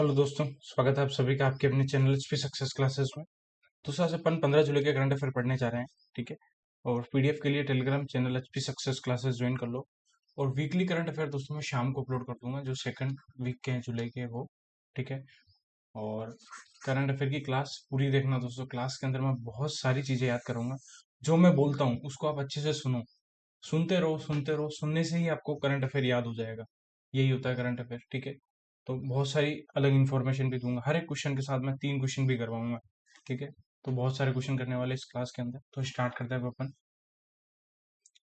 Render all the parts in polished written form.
Hello दोस्तों, स्वागत है आप सभी का आपके अपने चैनल एचपी सक्सेस क्लासेस में। दोस्तों आज अपन 15 जुलाई के करंट अफेयर पढ़ने जा रहे हैं। ठीक है। और पीडीएफ के लिए Telegram channel HP success classes join कर लो। और वीकली करंट अफेयर दोस्तों मैं शाम को अपलोड कर दूंगा, जो सेकंड वीक के हैं जुलाई के वो। ठीक है। और करंट अफेयर की क्लास पूरी देखना दोस्तों। क्लास के अंदर मैं बहुत सारी चीजें याद करूंगा। जो मैं बोलता हूँ उसको आप अच्छे से सुनो, सुनते रहो सुनते रहो, सुनने से ही आपको करंट अफेयर याद हो जाएगा। यही होता है करंट अफेयर। ठीक है। तो बहुत सारी अलग इन्फॉर्मेशन भी दूंगा, हर एक क्वेश्चन के साथ मैं 3 क्वेश्चन भी करवाऊंगा। ठीक है। तो बहुत सारे क्वेश्चन करने वाले इस क्लास के अंदर। तो स्टार्ट करते हैं अपन।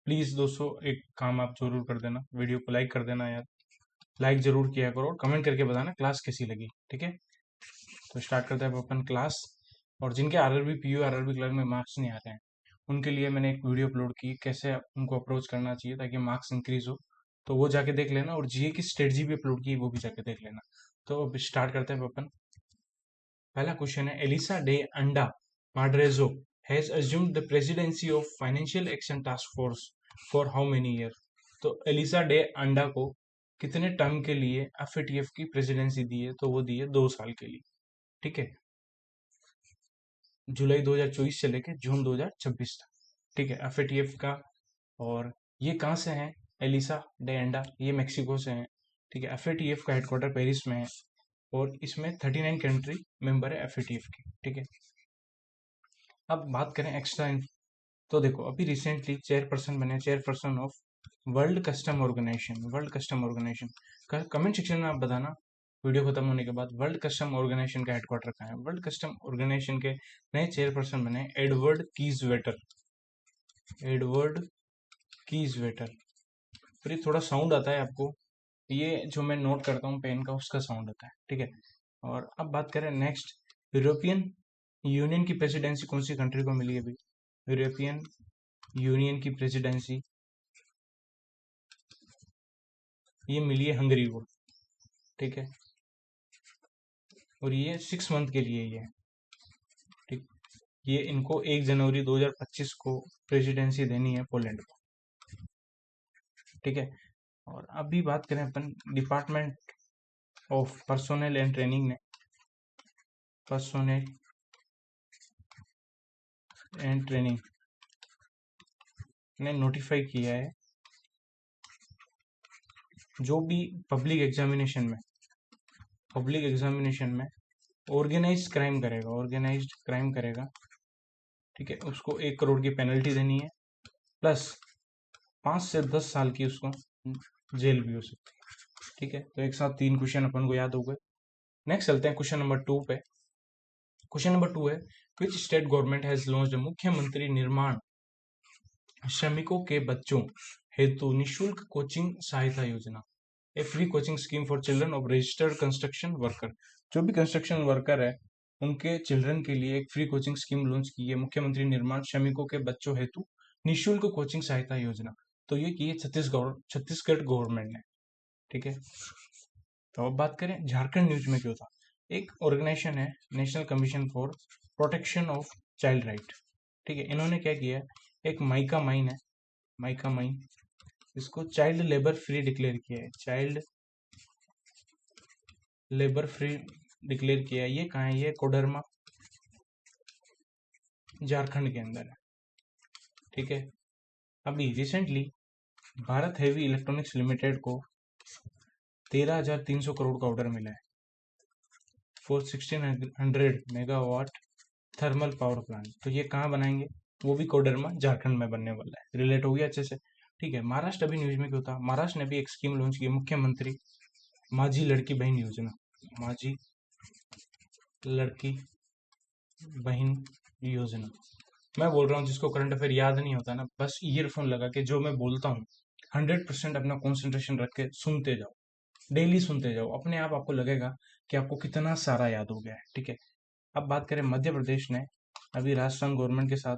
प्लीज दोस्तों एक काम आप जरूर कर देना, वीडियो को लाइक कर देना यार। लाइक जरूर किया करो और कमेंट करके बताना क्लास कैसी लगी। ठीक है। तो स्टार्ट करते हैं अपन क्लास। और जिनके आरआरबी पीयू आरआरबी क्लर्क में मार्क्स नहीं आ रहे हैं, उनके लिए मैंने एक वीडियो अपलोड की कैसे उनको अप्रोच करना चाहिए ताकि मार्क्स इंक्रीज हो। तो वो जाके देख लेना, और जीए की स्ट्रेटजी भी अपलोड की, वो भी जाके देख लेना। तो अब स्टार्ट करते हैं अपन। पहला क्वेश्चन है, Elisa de Anda Madrazo has assumed the presidency of financial action task force for how many year. तो एलिसा डे अंडा को कितने टर्म के लिए एफएटीएफ की प्रेसिडेंसी दी है? तो वो दी है 2 साल के लिए। ठीक है। जुलाई 2024 से लेके जून 2026 तक। ठीक है, एफएटीएफ का। और ये कहाँ से है? एलिसा डे अंडा ये मेक्सिको से है। ठीक है। एफएटीएफ का हेडक्वार्टर पेरिस में है। और इसमें 39 कंट्री मेंबर है एफएटीएफ की। ठीक है। अब बात करें एक्स्ट्रा। तो देखो अभी रिसेंटली चेयरपर्सन बने, chairperson of world custom organisation. World custom organisation, comment section में आप बताना वीडियो खत्म होने के बाद वर्ल्ड कस्टम ऑर्गेनाइजेशन का हेडक्वार्टर कहाँ है। वर्ल्ड कस्टम ऑर्गेनाइजेशन के नए चेयरपर्सन बने एडवर्ड कीजवेटर। एडवर्ड कीजवेटर। फिर ये थोड़ा साउंड आता है आपको, ये जो मैं नोट करता हूँ पेन का उसका साउंड आता है। ठीक है। और अब बात करें नेक्स्ट, यूरोपियन यूनियन की प्रेसिडेंसी कौन सी कंट्री को मिली है अभी? यूरोपियन यूनियन की प्रेसिडेंसी ये मिली है हंगरी को। ठीक है। और ये 6 मंथ के लिए ही है। ठीक। ये इनको 1 जनवरी 2025 को प्रेसिडेंसी देनी है पोलैंड को। ठीक है। और अभी बात करें अपन department of personnel and training ने पर्सोनल एंड ट्रेनिंग ने नोटिफाई किया है, जो भी पब्लिक एग्जामिनेशन में ऑर्गेनाइज्ड क्राइम करेगा। ठीक है। उसको 1 करोड़ की पेनल्टी देनी है, प्लस 5 से 10 साल की उसको जेल भी हो सकती है। ठीक है। तो एक साथ 3 क्वेश्चन अपन को याद हो गए। नेक्स्ट चलते हैं क्वेश्चन नंबर 2 पे। क्वेश्चन नंबर 2 है, विच स्टेट गवर्नमेंट हैज लॉन्च्ड मुख्यमंत्री निर्माण श्रमिकों के बच्चों हेतु निशुल्क कोचिंग सहायता योजना, a free coaching scheme for children of registered construction worker. जो भी कंस्ट्रक्शन वर्कर है उनके चिल्ड्रन के लिए एक फ्री कोचिंग स्कीम लॉन्च की है मुख्यमंत्री निर्माण श्रमिकों के बच्चों हेतु निशुल्क कोचिंग सहायता योजना। तो ये की है छत्तीसगढ़ गवर्नमेंट ने। ठीक है। तो अब बात करें झारखंड न्यूज में क्यों था। एक ऑर्गेनाइजेशन है national commission for protection of child right. ठीक है। इन्होंने क्या किया है, एक माइका माइन है, माइका माइन, इसको चाइल्ड लेबर फ्री डिक्लेयर किया है। चाइल्ड लेबर फ्री डिक्लेयर किया है। ये कहाँ है? ये कोडरमा झारखंड के अंदर है। ठीक है। अभी recently Bharat heavy electronics limited को 13,300 करोड़ का ऑर्डर मिला है for 1600 megawatt thermal power plant. तो ये कहाँ बनाएंगे? वो भी कोडरमा झारखंड में बनने वाला है। रिलेट हो गया अच्छे से। ठीक है। महाराष्ट्र अभी न्यूज में क्यों था? महाराष्ट्र ने भी एक स्कीम लॉन्च की, मुख्यमंत्री माझी लड़की बहन योजना। माझी लड़की बहन योजना। मैं बोल रहा हूँ जिसको करंट अफेयर याद नहीं होता ना, बस ईयरफोन लगा के जो मैं बोलता हूँ 100% अपना कॉन्सेंट्रेशन रख के सुनते जाओ, डेली सुनते जाओ, अपने आप आपको लगेगा कि आपको कितना सारा याद हो गया है। ठीक है। अब बात करें मध्य प्रदेश ने अभी राजस्थान गवर्नमेंट के साथ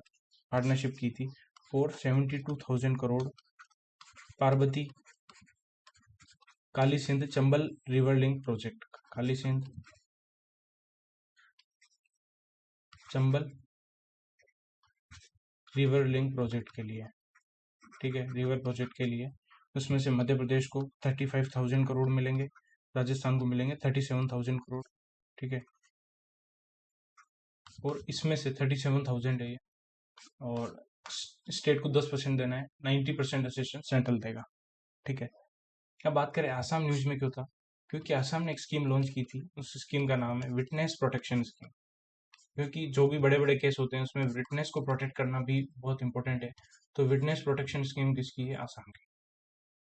पार्टनरशिप की थी for 72,000 crore Parvati Kali Sindh Chambal river link project. Kali Sindh Chambal river link project के लिए। ठीक है। रिवर प्रोजेक्ट के लिए उसमें से मध्य प्रदेश को 35,000 करोड़ मिलेंगे, राजस्थान को मिलेंगे 37,000 करोड़, ठीक है। और इसमें से 37,000 है ये, और स्टेट को 10% देना है, 90% असिस्टेंस सेंट्रल देगा, ठीक है। अब बात करें आसाम न्यूज में क्यों था, क्योंकि आसाम ने एक स्कीम लॉन्च की थी, उस स्कीम का नाम है विटनेस प्रोटेक्शन स्कीम। क्योंकि जो भी बड़े बड़े केस होते हैं उसमें विटनेस को प्रोटेक्ट करना भी बहुत इंपॉर्टेंट है, तो विटनेस प्रोटेक्शन स्कीम किसकी है, आसाम की,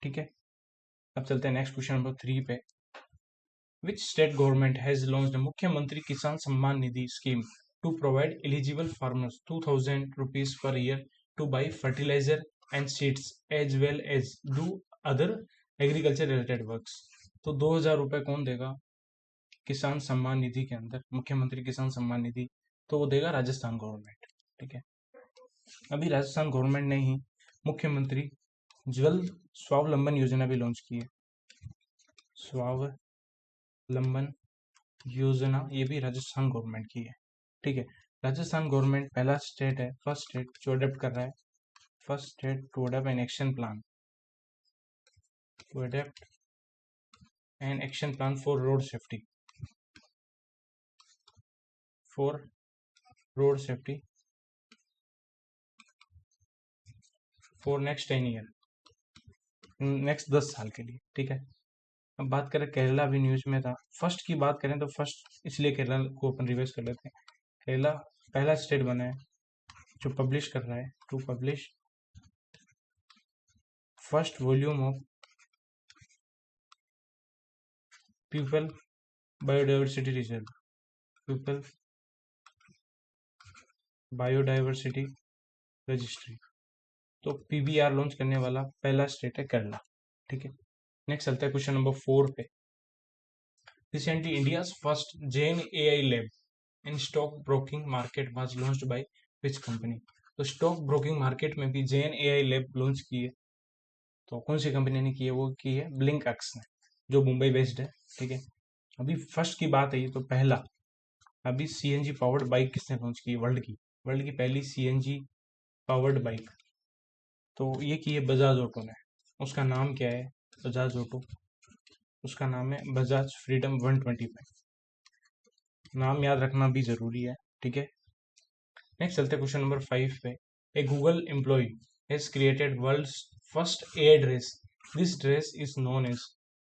ठीक है। अब चलते हैं नेक्स्ट क्वेश्चन नंबर 3 पे। Which state government has launched Mukhyamantri Kisan Samman Nidhi scheme to provide eligible farmers 2,000 rupees per year to buy fertilizer and seeds as well as do other agriculture related works. तो 2,000 रुपए कौन देगा किसान सम्मान निधि के अंदर, मुख्यमंत्री किसान सम्मान निधि, तो वो देगा राजस्थान गवर्नमेंट, ठीक है। अभी राजस्थान गवर्नमेंट ने ही मुख्यमंत्री जल स्वावलंबन योजना भी लॉन्च की है, स्वावलंबन योजना, ये भी राजस्थान गवर्नमेंट की है, ठीक है। राजस्थान गवर्नमेंट पहला स्टेट है, फर्स्ट स्टेट जो अडेप्ट कर रहा है, first state to adopt an action plan, to adopt an action plan for road safety, for road safety for next 10 year, next 10 साल के लिए, ठीक है। अब बात करें केरला भी न्यूज में था, फर्स्ट की बात करें तो फर्स्ट इसलिए केरला को अपन रिवाइज कर लेते हैं। केरला पहला स्टेट बना है जो पब्लिश कर रहा है, to publish first volume of people biodiversity reserve, people biodiversity registry. तो पीबीआर लॉन्च करने वाला पहला स्टेट है केरला, ठीक है। नेक्स्ट चलता है क्वेश्चन नंबर 4 पे। Recently India's first gen AI lab in stock broking market was launched by which company. तो स्टॉक ब्रोकिंग मार्केट में भी जेन एआई लैब लॉन्च की है, तो कौन सी कंपनी ने की है, वो की है ब्लिंक एक्स ने, जो मुंबई बेस्ड है, ठीक है। अभी फर्स्ट की बात है, तो पहला अभी सीएनजी पावर्ड बाइक किसने लॉन्च की, वर्ल्ड की पहली सीएनजी पावर्ड बाइक, तो ये की है बजाज ऑटो ने। उसका नाम क्या है, बजाज ऑटो, उसका नाम है बजाज फ्रीडम 125। नाम याद रखना भी जरूरी है, ठीक है। नेक्स्ट चलते हैं क्वेश्चन नंबर 5 पे। A Google employee has created world's first AI dress, this dress is known as.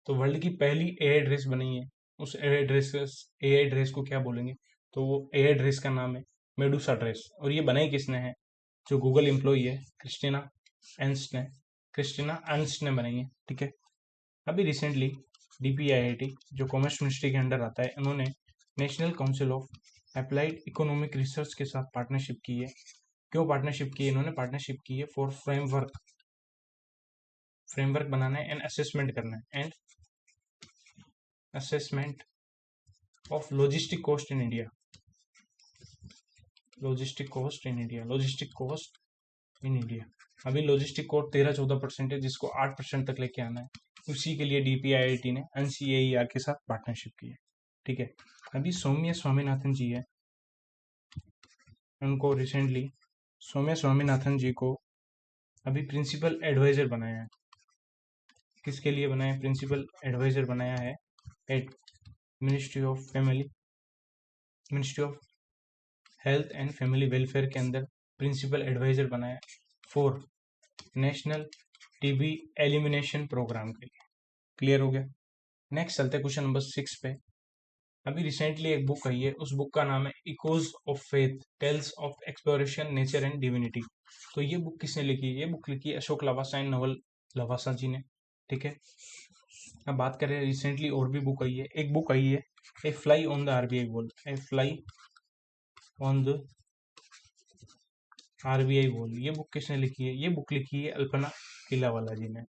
तो वर्ल्ड की पहली एआई ड्रेस बनी है, उस एआई ड्रेस को क्या बोलेंगे, तो वो एआई ड्रेस का नाम है मेडुसा ड्रेस। और ये बनाई किसने है, जो गूगल एम्प्लॉय है क्रिस्टीना एंस्ट ने बनाई है, ठीक है। अभी रिसेंटली डीपीआईआईटी जो कॉमर्स मिनिस्ट्री के अंडर आता है, उन्होंने national council of applied economic research के साथ पार्टनरशिप की है। क्यों पार्टनरशिप की है, इन्होंने पार्टनरशिप की है फॉर फ्रेमवर्क बनाना है एंड असेसमेंट करना है, and assessment of logistic cost in India, logistic cost in India. अभी लॉजिस्टिक कॉस्ट 13-14% है, जिसको 8% तक लेके आना है, उसी के लिए डीपीआईआईटी ने एनसीएईआर के साथ पार्टनरशिप की है, ठीक है। अभी सौम्य स्वामीनाथन जी है, उनको रिसेंटली सौम्य स्वामीनाथन जी को अभी प्रिंसिपल एडवाइजर बनाया है। किसके लिए बनाया है, प्रिंसिपल एडवाइजर बनाया है at ministry of health and family welfare के अंदर प्रिंसिपल एडवाइजर बनाया for national TB elimination programme के लिए। क्लियर हो गया। नेक्स्ट चलते हैं क्वेश्चन नंबर 6 पे। अभी रिसेंटली एक बुक आई है, उस बुक का नाम है echoes of faith, tales of exploration nature and divinity. तो ये बुक किसने लिखी है, ये बुक लिखी है अशोक लवासा एंड नवल लवासा जी ने, ठीक है। अब बात करें रिसेंटली और भी बुक आई है, एक बुक आई है a fly on the RBI wall, a fly on the RBI wall. ये बुक किसने लिखी है, ये बुक लिखी है अल्पना किलावाला जी ने।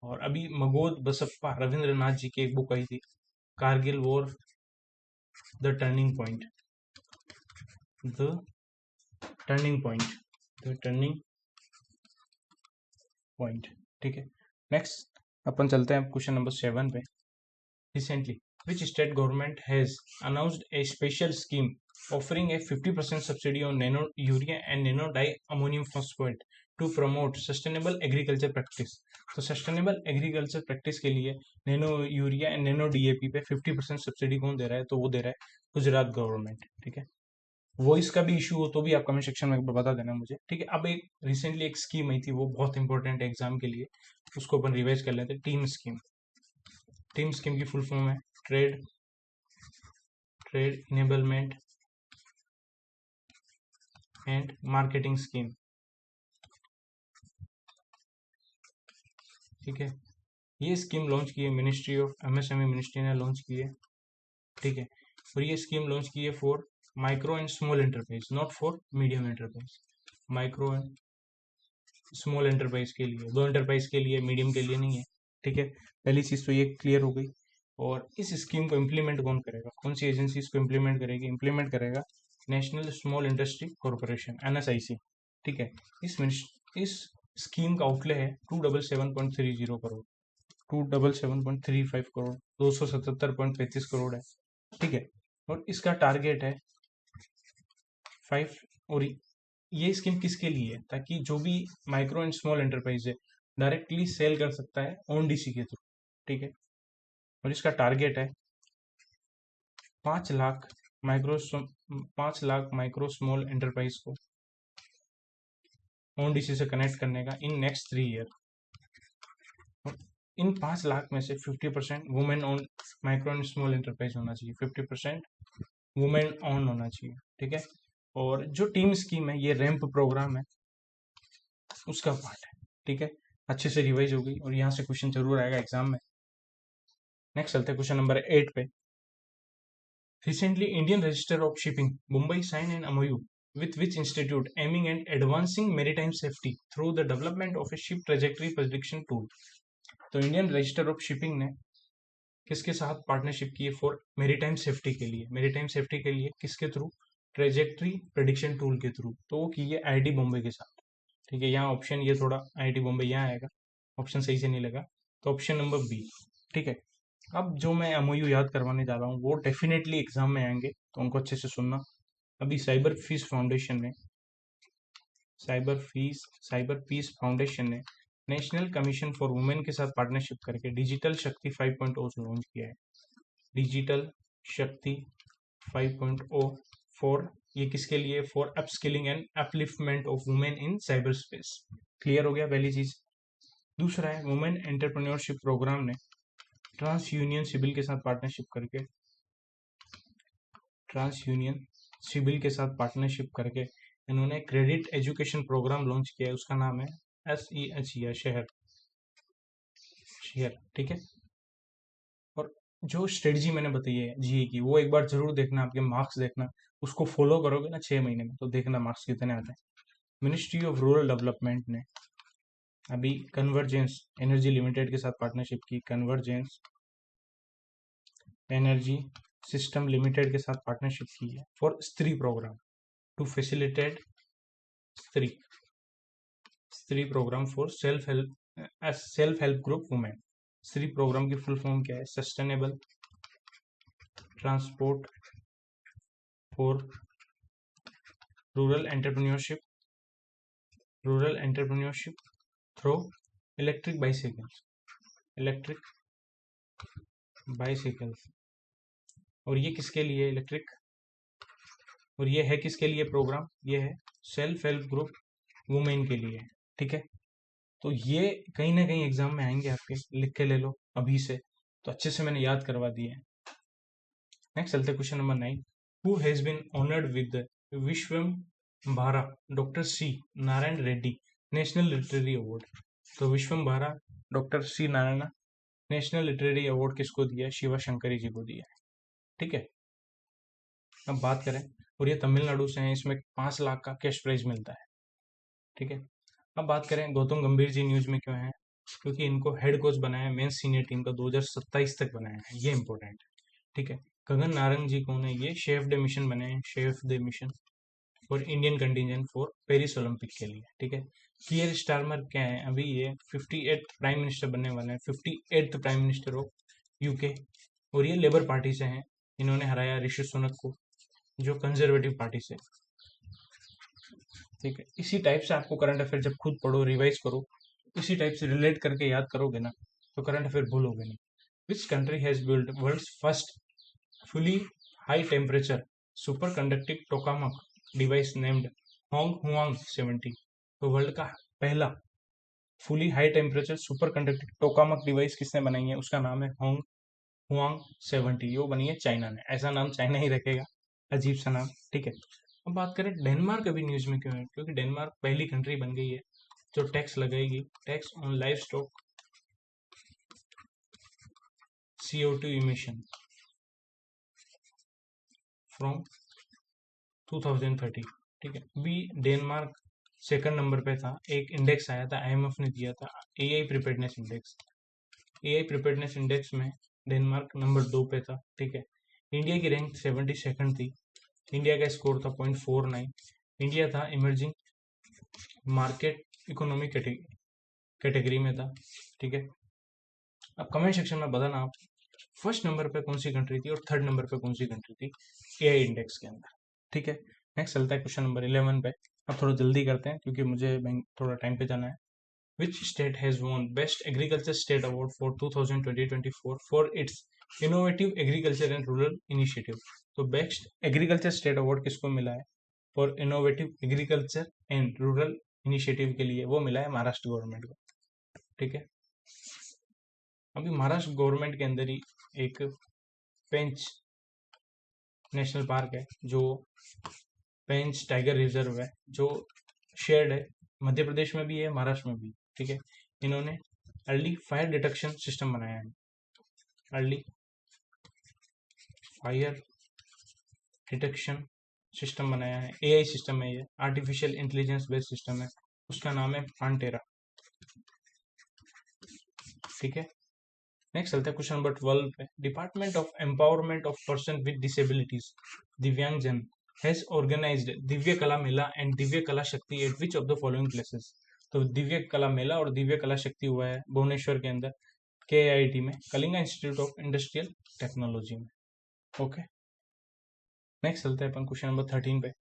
और अभी मगोद बसप्पा रविंद्रनाथ जी की एक बुक आई थी, Kargil war the turning point, the turning point, ठीक है। नेक्स्ट अपन चलते हैं क्वेश्चन नंबर 7 पे। Recently which state government has announced A special scheme offering a 50% subsidy on nano urea and nano di ammonium phosphate to promote sustainable agriculture practice. तो sustainable agriculture practice के लिए nano urea and nano DAP पे 50% subsidy कौन दे रहा है? तो वो दे रहा है गुजरात गवर्नमेंट। ठीक है, वॉइस का भी इशू हो तो भी आप कमेंट सेक्शन में बता देना मुझे। ठीक है, अब एक रिसेंटली एक स्कीम आई थी, वो बहुत इंपॉर्टेंट है एग्जाम के लिए, उसको अपन रिवाइज कर लेते हैं। Team scheme. टीम स्कीम की फुल फॉर्म है trade trade enablement and marketing scheme. ठीक है, ये स्कीम लॉन्च की है मिनिस्ट्री ऑफ एमएसएमई, मिनिस्ट्री ने लॉन्च की है। ठीक है, और ये स्कीम लॉन्च की है for micro and small enterprise, not for medium enterprise. Micro and small enterprise के लिए, दो एंटरप्राइज के लिए, मीडियम के लिए नहीं है। ठीक है, पहली चीज तो ये क्लियर हो गई। और इस स्कीम को इम्प्लीमेंट कौन करेगा? कौन सी एजेंसी इसको इम्प्लीमेंट करेगी? इम्प्लीमेंट करेगा national small industry corporation, NSIC. ठीक है, इस स्कीम का आउटले है 277.30 करोड़, 277.35 करोड़, 277.35 करोड़ है। ठीक है, और इसका टारगेट है 5। और ये स्कीम किसके लिए है? ताकि जो भी माइक्रो एंड स्मॉल एंटरप्राइज है डायरेक्टली सेल कर सकता है ओनडीसी के थ्रू। ठीक है, और इसका टारगेट है 5 lakh 5 lakh micro small enterprise को ओनडीसी से कनेक्ट करने का इन नेक्स्ट 3 ईयर। इन 5 लाख में से 50% women on micro and small enterprise होना चाहिए, 50% वुमेन ऑन होना चाहिए। ठीक है, और जो टीम स्कीम है ये रैंप प्रोग्राम है, उसका पार्ट है। ठीक है, अच्छे से रिवाइज हो गई और यहाँ से क्वेश्चन जरूर आएगा एग्जाम में। नेक्स्ट चलते हैं क्वेश्चन नंबर 8 पे। Recently Indian register of shipping Mumbai sign an MOU with which institute aiming at advancing maritime safety through the development of a ship trajectory prediction tool। तो इंडियन रजिस्टर ऑफ शिपिंग ने किसके साथ partnership की है for maritime safety के लिए? Maritime safety के लिए किसके थ्रू? ट्रेजेक्ट्री प्रेडिक्शन टूल के थ्रू। तो वो की है आईआईटी बॉम्बे के साथ। ठीक है, यहाँ ऑप्शन ये थोड़ा आईआईटी बॉम्बे यहाँ आएगा, ऑप्शन सही से नहीं लगा, तो ऑप्शन नंबर बी। ठीक है, अब जो मैं एमओयू याद करवाने जा रहा हूँ वो डेफिनेटली एग्जाम में आएंगे, तो उनको अच्छे से सुनना। अभी साइबर पीस फाउंडेशन ने नेशनल कमीशन फॉर वुमेन के साथ पार्टनरशिप करके डिजिटल शक्ति 5.0 लॉन्च किया है। डिजिटल शक्ति 5.0 फॉर, ये किसके लिए? For upskilling and upliftment of women in cyber space. Clear हो गया पहली चीज। दूसरा है वुमेन एंटरप्रेन्योरशिप प्रोग्राम ने ट्रांस यूनियन सिविल के साथ पार्टनरशिप करके इन्होंने क्रेडिट एजुकेशन प्रोग्राम लॉन्च किया है, उसका नाम है SEH शहर। ठीक है, और जो स्ट्रेटजी मैंने बताई है जीए की, वो एक बार जरूर देखना, आपके मार्क्स देखना, उसको फॉलो करोगे ना 6 महीने में तो देखना मार्क्स कितने आते हैं। मिनिस्ट्री ऑफ रूरल डेवलपमेंट ने अभी कन्वर्जेंस एनर्जी लिमिटेड के साथ पार्टनरशिप की, कन्वर्जेंस एनर्जी सिस्टम लिमिटेड के साथ पार्टनरशिप की है for Stree programme to facilitate Stree programme for self help group women. Stree programme की फुल फॉर्म क्या है? Sustainable transport for rural entrepreneurship through electric bicycles. और ये किसके लिए इलेक्ट्रिक? और ये है किसके लिए प्रोग्राम? ये है सेल्फ हेल्प ग्रुप वुमेन के लिए। ठीक है, तो ये कहीं ना कहीं एग्जाम में आएंगे आपके, लिख के ले लो अभी से, तो अच्छे से मैंने याद करवा दिए हैं। नेक्स्ट चलते question number 9। Who has been honoured with Vishwambhara doctor C Narayana Reddy national literary award. तो Vishwambhara doctor C Narayana national literary award किसको दिया? शिवा शंकरी जी को दिया है। ठीक है, अब बात करें, और ये तमिलनाडु से हैं, इसमें 5 लाख का कैश प्राइज मिलता है। ठीक है, अब बात करें गौतम गंभीर जी न्यूज में क्यों है? क्योंकि इनको हेड कोच बनाया मेंस सीनियर टीम का 2027 तक बनाया है, ये इंपॉर्टेंट है। ठीक है, गगन नारंग जी कौन है? ये शेफ डे मिशन बने हैं, chef day mission for Indian contingent for Paris Olympic के लिए। ठीक है, कियर स्टारमर क्या है? अभी ये 58th प्राइम मिनिस्टर बनने वाले हैं, 58th prime minister of UK, और ये लेबर पार्टी से हैं। इन्होंने हराया ऋषि सुनक को, जो कंजर्वेटिव पार्टी से। ठीक है, इसी टाइप से आपको करंट अफेयर जब खुद पढ़ो, रिवाइज करो, इसी टाइप से रिलेट करके याद करोगे ना, तो करंट अफेयर भूलोगे नहीं। Which country has build world's first fully high temperature superconducting tokamak device named Hong Huang 70? तो वर्ल्ड का पहला fully high temperature super conducting tokamak device किसने बनाई है? उसका नाम है होंग हुआंग 70। वो बनी है चाइना ने। ऐसा नाम चाइना ही रखेगा, अजीब सा नाम। ठीक है, अब बात करें डेनमार्क अभी न्यूज में क्यों है, क्योंकि डेनमार्क पहली कंट्री बन गई है जो टैक्स लगाएगी, tax on life stock CO2 emission from 2030। ठीक है, अभी डेनमार्क सेकंड नंबर पे था। एक इंडेक्स आया था, IMF ने दिया था, AI preparedness index. AI preparedness index में डेनमार्क नंबर 2 पे था। ठीक है, इंडिया की रैंक 72nd थी। इंडिया का स्कोर था 0.49। इंडिया था इमर्जिंग मार्केट इकोनॉमी कैटेगरी में था। ठीक है, अब कमेंट सेक्शन में बताना आप फर्स्ट नंबर पे कौन सी कंट्री थी और थर्ड नंबर पे कौन सी कंट्री थी एआई इंडेक्स के अंदर। ठीक है, नेक्स्ट चलता है क्वेश्चन नंबर 11 पे। अब थोड़ा जल्दी करते हैं क्योंकि मुझे बैंक थोड़ा टाइम पे जाना है। Which state has won best agriculture state award for 2020-24 for its innovative agriculture and rural initiative? तो बेस्ट एग्रीकल्चर स्टेट अवार्ड किसको मिला है for innovative agriculture and rural initiative के लिए? वो मिला है महाराष्ट्र गवर्नमेंट को। ठीक है, अभी महाराष्ट्र गवर्नमेंट के अंदर ही एक पेंच नेशनल पार्क है, जो पेंच टाइगर रिजर्व है, जो शेयर्ड है, मध्य प्रदेश में भी है, महाराष्ट्र में भी। ठीक है, इन्होंने अर्ली फायर डिटेक्शन सिस्टम बनाया है। अर्ली फायर डिटेक्शन सिस्टम बनाया है, एआई सिस्टम है, ये आर्टिफिशियल इंटेलिजेंस बेस्ड सिस्टम है। उसका नाम है पांटेरा। ठीक है, नेक्स्ट चलते हैं क्वेश्चन नंबर 12 पे। Department of empowerment of person with disabilities दिव्यांगजन हैज ऑर्गेनाइज्ड दिव्य कला मेला एंड दिव्य कला शक्ति eight which of the following places? तो दिव्य कला मेला और दिव्य कला शक्ति हुआ है भुवनेश्वर के अंदर, KIIT में, Kalinga institute of industrial technology में। ओके, नेक्स्ट चलते हैं अपन क्वेश्चन नंबर 13 पे।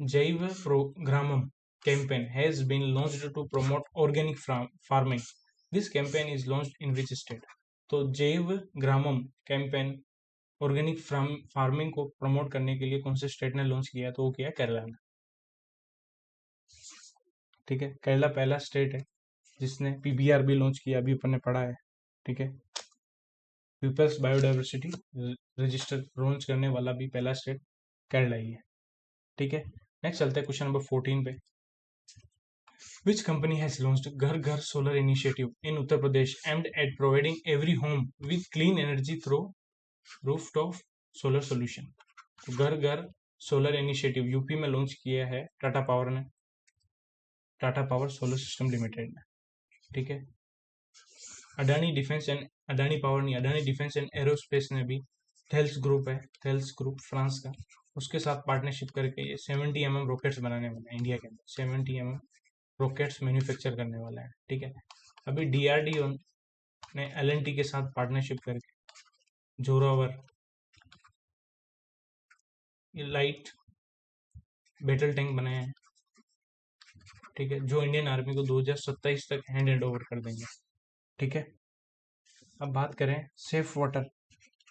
जैव प्रोग्रामम campaign has been launched to promote organic farming. This campaign is launched in which state? तो जैव ग्रामम कैंपेन ऑर्गेनिक फार्मिंग को प्रमोट करने के लिए कौन से स्टेट ने लॉन्च किया? तो वो किया केरला ने। ठीक है, केरला पहला स्टेट है जिसने PBR भी लॉन्च किया, अभी अपन ने पढ़ा है। ठीक है, पीपल्स बायोडाइवर्सिटी रजिस्टर लॉन्च करने वाला भी पहला स्टेट केरला ही है। ठीक है, नेक्स्ट चलते हैं क्वेश्चन नंबर 14 पे। Which company has launched Ghar Ghar Solar Initiative in Uttar Pradesh aimed at providing every home with clean energy through rooftop solar solution? तो घर घर सोलर इनिशिएटिव यूपी में लॉन्च किया है टाटा पावर ने, Tata power solar system limited ने। ठीक है, Adani defence and Adani power नहीं, अडानी डिफेंस एंड एरोस्पेस ने भी, थेल्स ग्रुप है, थेल्स ग्रुप फ्रांस का, उसके साथ पार्टनरशिप करके ये 70 mm रॉकेट्स बनाने वाले हैं इंडिया के अंदर। 70 mm रॉकेट्स मैन्युफैक्चर करने वाला है। ठीक है, अभी DRDO ने LNT के साथ पार्टनरशिप करके जोरावर लाइट बैटल टैंक बनाए हैं। ठीक है, जो इंडियन आर्मी को 2027 तक हैंड ओवर कर देंगे। ठीक है, अब बात करें safe water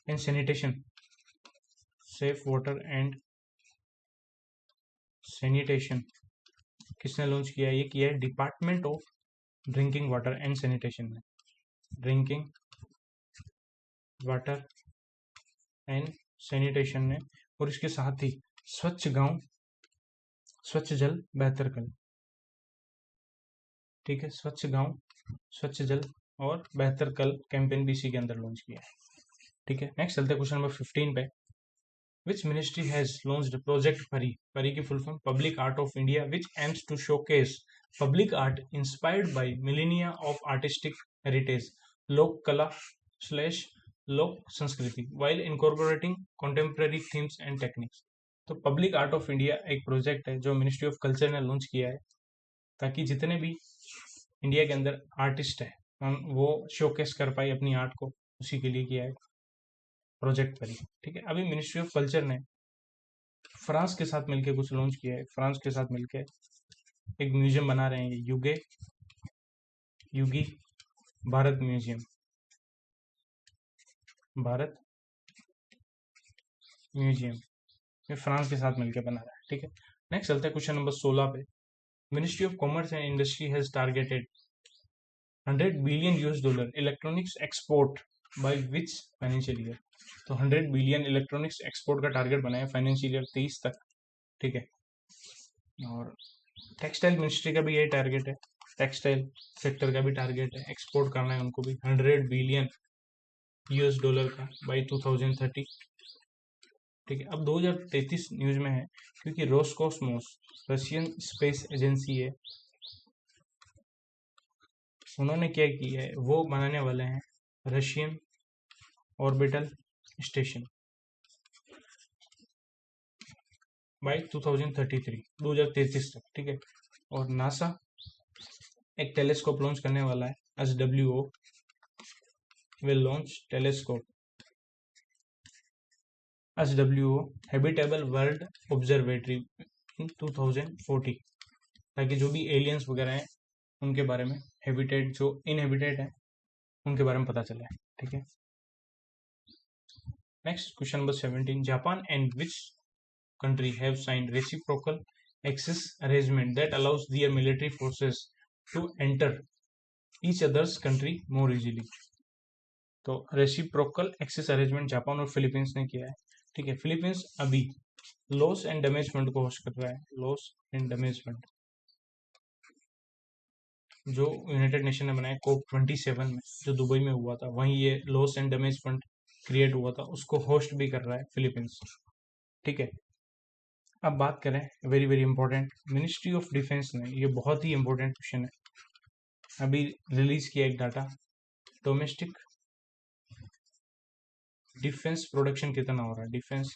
and sanitation. Safe water and sanitation किसने लॉन्च किया है? ये किया है department of drinking water and sanitation ने। ड्रिंकिंग वाटर एंड सैनिटेशन ने, और इसके साथ ही स्वच्छ गांव स्वच्छ जल बेहतर कल। ठीक है, स्वच्छ गांव स्वच्छ जल और बेहतर कल कैंपेन भी इसी के अंदर लॉन्च किया है। ठीक है, नेक्स्ट चलते हैं क्वेश्चन नंबर 15 पे। Which ministry has launched project Pari? Pari की full form public art of India, which aims to showcase public art inspired by millennia of artistic heritage, lok kala slash lok sanskriti, while incorporating contemporary themes and techniques. तो public art of India एक project है जो ministry of culture ने launch किया है, ताकि जितने भी इंडिया के अंदर आर्टिस्ट है वो शोकेस कर पाए अपनी आर्ट को, उसी के लिए किया है प्रोजेक्ट परी। ठीक है, अभी मिनिस्ट्री ऑफ कल्चर ने फ्रांस के साथ मिलके कुछ लॉन्च किया है, फ्रांस के साथ मिलके एक म्यूजियम बना रहे हैं, ये युगी भारत म्यूजियम, भारत म्यूजियम, ये फ्रांस के साथ मिलकर बना रहा है। ठीक है, नेक्स्ट चलते हैं क्वेश्चन नंबर 16 पे। Ministry of commerce and industry has targeted $100 billion electronics export by which financial year. तो 100 बिलियन इलेक्ट्रॉनिक्स एक्सपोर्ट का टारगेट बनाया फाइनेंशियल ईयर 23 तक। ठीक है, और टेक्सटाइल मिनिस्ट्री का भी यही टारगेट है, टेक्सटाइल सेक्टर का भी टारगेट है, एक्सपोर्ट करना है उनको भी $100 बिलियन का बाई 2030। ठीक है, अब 2033 न्यूज में है क्योंकि रोसकॉस्मोस रशियन स्पेस एजेंसी है, उन्होंने क्या किया है, वो बनाने वाले हैं रशियन ऑर्बिटल स्टेशन बाई 2033 तक। ठीक है, और नासा एक टेलीस्कोप लॉन्च करने वाला है, SWO will launch telescope, SWO Habitable World Observatory in 2040, ताकि जो भी एलियंस वगैरह हैं उनके बारे में, हैबिटेट जो इनहेबिटेट है उनके बारे में पता चला है। ठीक है, next question number 17, Japan and which country have signed reciprocal access arrangement that allows their military forces to enter each other's country more easily। तो रेसिप्रोकल एक्सेस अरेंजमेंट जापान और फिलीपींस ने किया है। ठीक है, फिलीपींस अभी लॉस एंड डैमेज फंड को host कर रहा है, लॉस एंड डैमेज फंड जो यूनाइटेड नेशन ने बनाया COP27 में, जो दुबई में हुआ था, वहीं ये loss and damage fund create हुआ था, उसको होस्ट भी कर रहा है फिलीपींस। ठीक है, अब बात करें very very important, ministry of defence ने, ये बहुत ही इंपॉर्टेंट क्वेश्चन है, अभी रिलीज किया एक डाटा, डोमेस्टिक डिफेंस प्रोडक्शन कितना हो रहा है, डिफेंस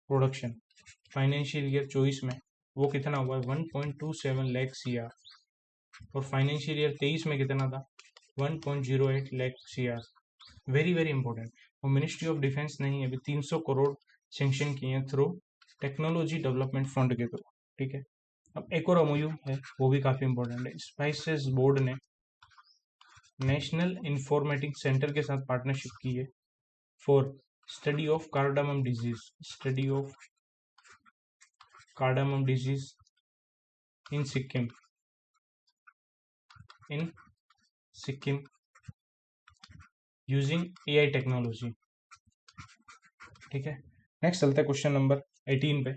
प्रोडक्शन फाइनेंशियल ईयर 24 में वो कितना हुआ है, 1.27 लाख CR, और फाइनेंशियल ईयर 23 में कितना था, 1.08 lakh CR। Very very important, वो मिनिस्ट्री ऑफ डिफेंस ने ही अभी 300 करोड़ सेंक्शन किए हैं थ्रू टेक्नोलॉजी डेवलपमेंट फंड के थ्रू। ठीक है, अब एक और MOU है, वो भी काफी इंपॉर्टेंट है, स्पाइसेस बोर्ड ने नेशनल इंफॉर्मेटिक्स सेंटर के साथ पार्टनरशिप की है for study of cardamom disease, study of cardamom disease in Sikkim, in Sikkim using AI technology. ठीक है, नेक्स्ट चलते हैं क्वेश्चन नंबर 18 पे।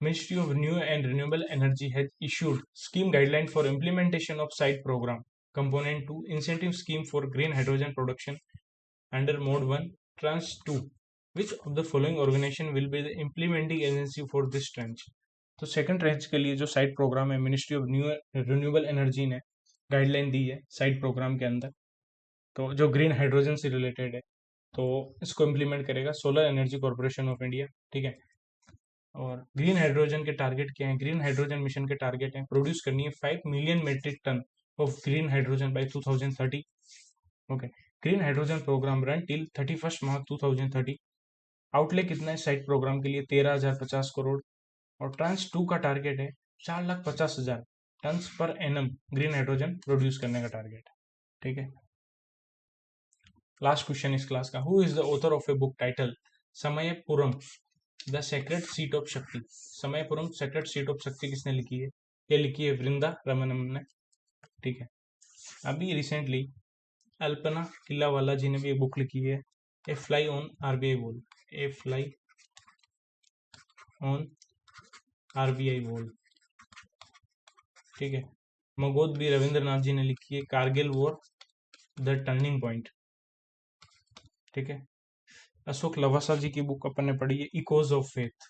Ministry of New and Renewable Energy has issued scheme guideline for implementation of site program component 2 incentive scheme for green hydrogen production under mode 1 tranche 2, which of the following organization will be the implementing agency for this tranche। तो second trench के लिए जो site programme है, ministry of new renewable energy ने guideline दी है site programme के अंदर, तो जो ग्रीन हाइड्रोजन से रिलेटेड है, तो इसको इम्प्लीमेंट करेगा solar energy corporation of India. ठीक है, और ग्रीन हाइड्रोजन के टारगेट क्या है, ग्रीन हाइड्रोजन मिशन के टारगेट है प्रोड्यूस करनी है 5 million metric tonne of green hydrogen by 2030। Okay, green hydrogen programme run till 31 March 2030। Outlay कितना है साइट प्रोग्राम के लिए, 13,050 करोड़, और ट्रांस 2 का टारगेट है 4,50,000 ton per annum green hydrogen produce करने का टारगेट है। ठीक है, लास्ट क्वेश्चन इस क्लास का, who is the author of a book title Samayapuram the secret seat of Shakti. Samayapuram secret seat of शक्ति किसने लिखी है, ये लिखी है वृंदा रमनम ने। ठीक है, अभी रिसेंटली अल्पना किलावाला जी ने भी एक बुक लिखी है, a fly on RBI wall, a fly on RBI wall. ठीक है, मगोद भी रविंद्रनाथ जी ने लिखी है Kargil war the turning point. ठीक है, अशोक लवासा जी की बुक अपन ने पढ़ी है echoes of faith,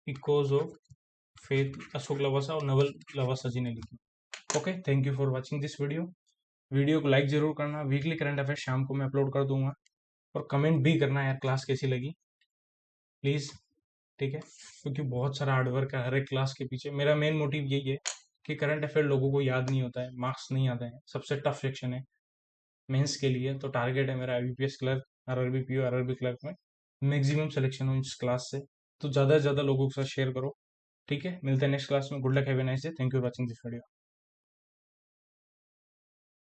echoes of faith, Ashok Lavasa और नवल लवासा जी ने लिखी। Okay, thank you for watching this video को लाइक जरूर करना, वीकली करंट अफेयर शाम को मैं अपलोड कर दूंगा, और कमेंट भी करना यार क्लास कैसी लगी प्लीज। ठीक है, क्योंकि बहुत सारा हार्डवर्क है हर एक क्लास के पीछे। मेरा मेन मोटिव यही है कि करंट अफेयर लोगों को याद नहीं होता है, मार्क्स नहीं आते हैं, सबसे टफ सेक्शन है मेंस के लिए, तो टारगेट है मेरा IBPS clerk RRB PO RRB clerk में मैक्सिमम सिलेक्शन हो इस क्लास से। तो ज़्यादा से ज़्यादा लोगों के साथ शेयर करो। ठीक है, मिलते हैं नेक्स्ट क्लास में। Good luck, have a nice day, thank you for watching this video.